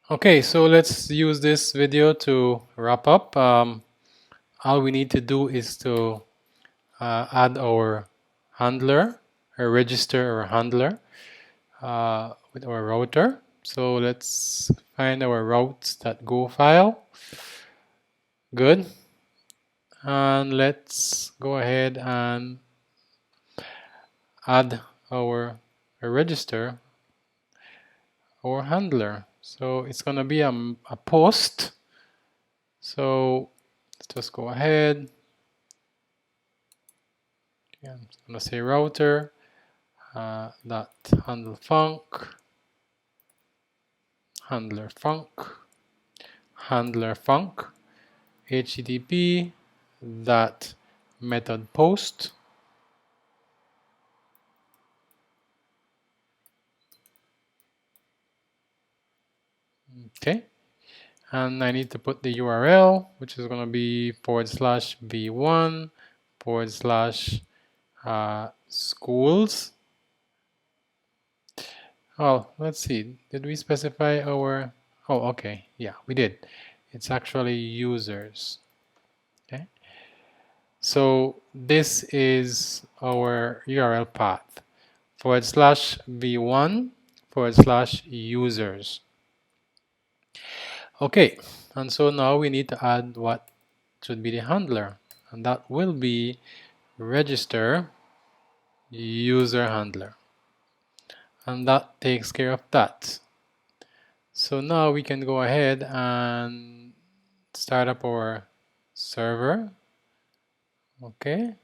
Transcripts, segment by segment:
Okay, so let's use this video to wrap up. All we need to do is to add our handler, or register our handler with our router. So let's find our routes.go file. Good. And let's go ahead and add our register, our handler. So it's going to be a post. So let's just go ahead. I'm going to say router dot handler func http dot method post. Okay, and I need to put the URL, which is going to be /v1 / schools. Oh, let's see. Did we specify our? Oh, okay. Yeah, we did. It's actually users. Okay. So this is our URL path /v1 / users. Okay, and so now we need to add what should be the handler, and that will be register user handler, and that takes care of that. So now we can go ahead and start up our server. Okay,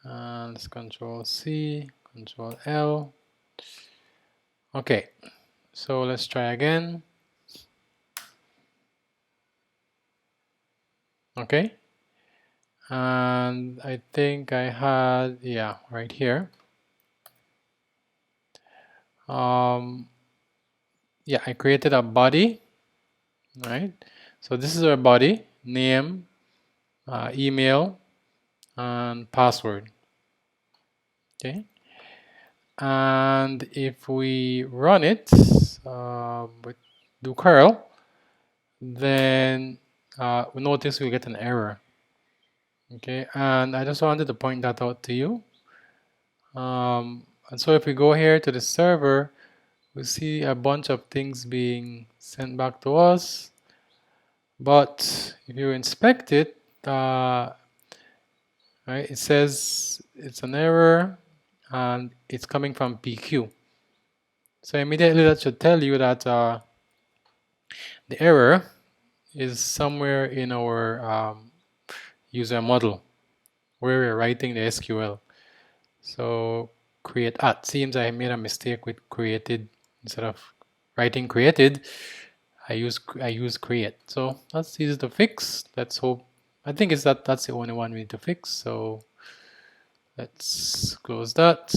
and let's Control C, Control L. Okay, so let's try again. Okay, and I think I had, yeah, right here. Yeah, I created a body, right? So this is our body, name, email, and password. Okay, and if we run it with do curl, then we notice we get an error. Okay, and I just wanted to point that out to you. And so if we go here to the server, we see a bunch of things being sent back to us. But if you inspect it, right, it says it's an error and it's coming from PQ. So immediately that should tell you that the error is somewhere in our user model where we're writing the SQL. So create at. Seems I made a mistake with created instead of writing created. I use create. So that's easy to fix. Let's hope. I think it's that's the only one we need to fix. So let's close that.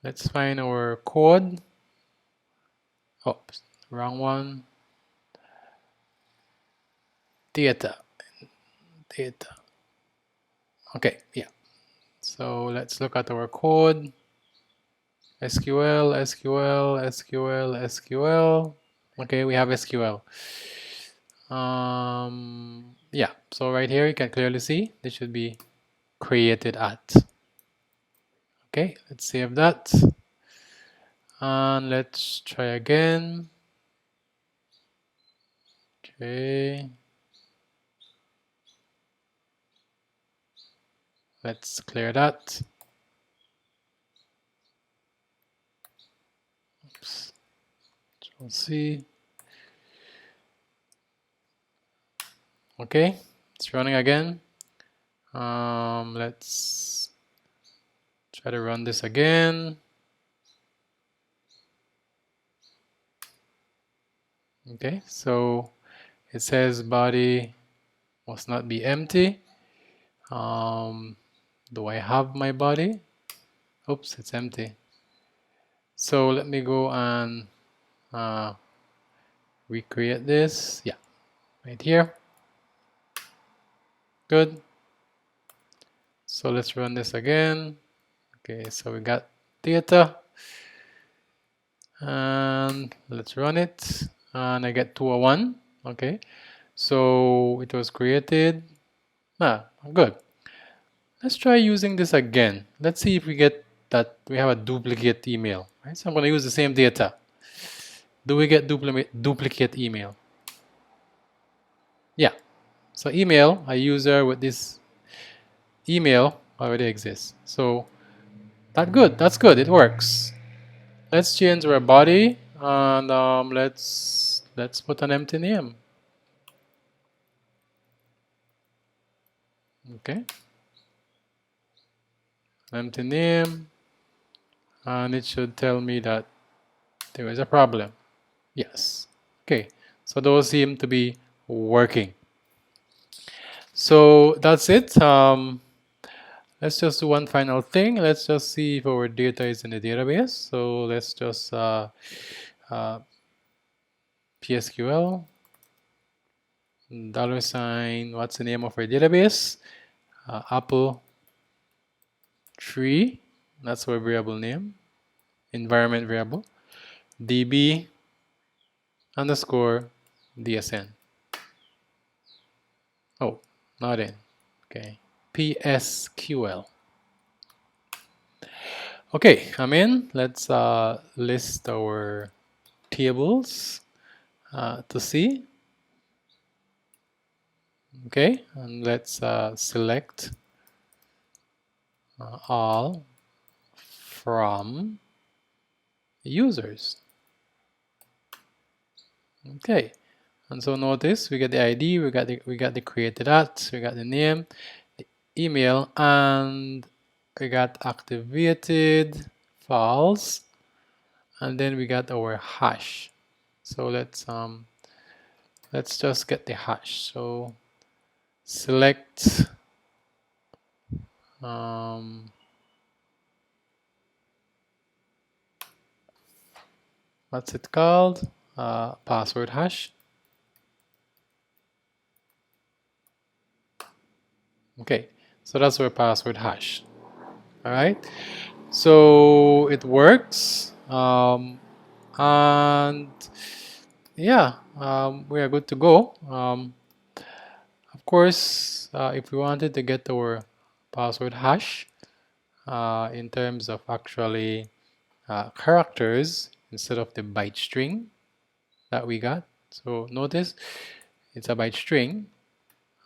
Let's find our code. Oops, wrong one. Data. Okay, yeah. So let's look at our code. SQL. Okay, we have SQL. Yeah, so right here you can clearly see this should be created at. Okay, let's save that. And let's try again. Okay. Let's clear that. Oops. Control C. Okay, it's running again. Let's try to run this again. Okay, so it says body must not be empty. Do I have my body? Oops, it's empty. So let me go and recreate this. Yeah, right here. Good. So let's run this again. Okay, so we got data. and let's run it, and I get 201. Okay, so it was created. Good. Let's try using this again. Let's see if we get that we have a duplicate email. Right? So I'm going to use the same data. Do we get duplicate email? Yeah. So email, a user with this email already exists. So that's good. It works. Let's change our body, and let's put an empty name. Okay. Empty name, and it should tell me that there is a problem. Yes. Okay. So those seem to be working. So that's it. Let's just do one final thing. Let's just see if our data is in the database. So let's just PSQL $, what's the name of our database? Apple tree, that's our variable name, environment variable, db underscore dsn. Oh, not in. Okay, PSQL. Okay, I'm in. Let's list our tables to see. Okay, and let's select all from users. Okay, and so notice we get the ID, we got the created at, we got the name, the email, and we got activated false, and then we got our hash. So let's just get the hash. So select what's it called? Password hash. Okay, so that's our password hash. All right, so it works, and yeah, we are good to go. Of course, if we wanted to get our password hash in terms of actually characters instead of the byte string that we got, so notice it's a byte string,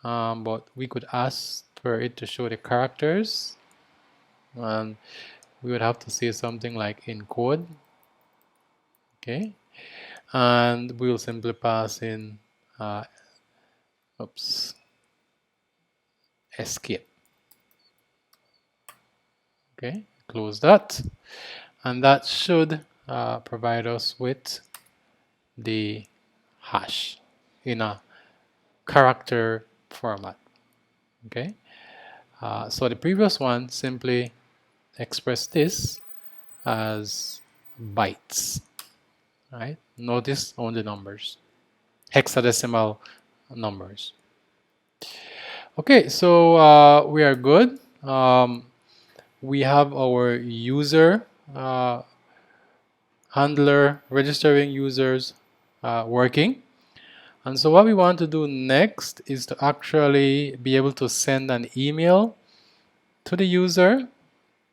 but we could ask for it to show the characters, and we would have to say something like encode. Okay, and we'll simply pass in escape. Okay, close that, and that should provide us with the hash in a character format. Okay, so the previous one simply expressed this as bytes. Right? Notice only numbers, hexadecimal numbers. Okay, so we are good. We have our user handler registering users working. And so what we want to do next is to actually be able to send an email to the user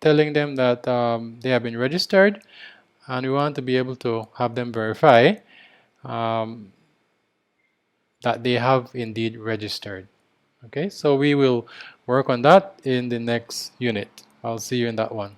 telling them that they have been registered, and we want to be able to have them verify that they have indeed registered. Okay, so we will work on that in the next unit. I'll see you in that one.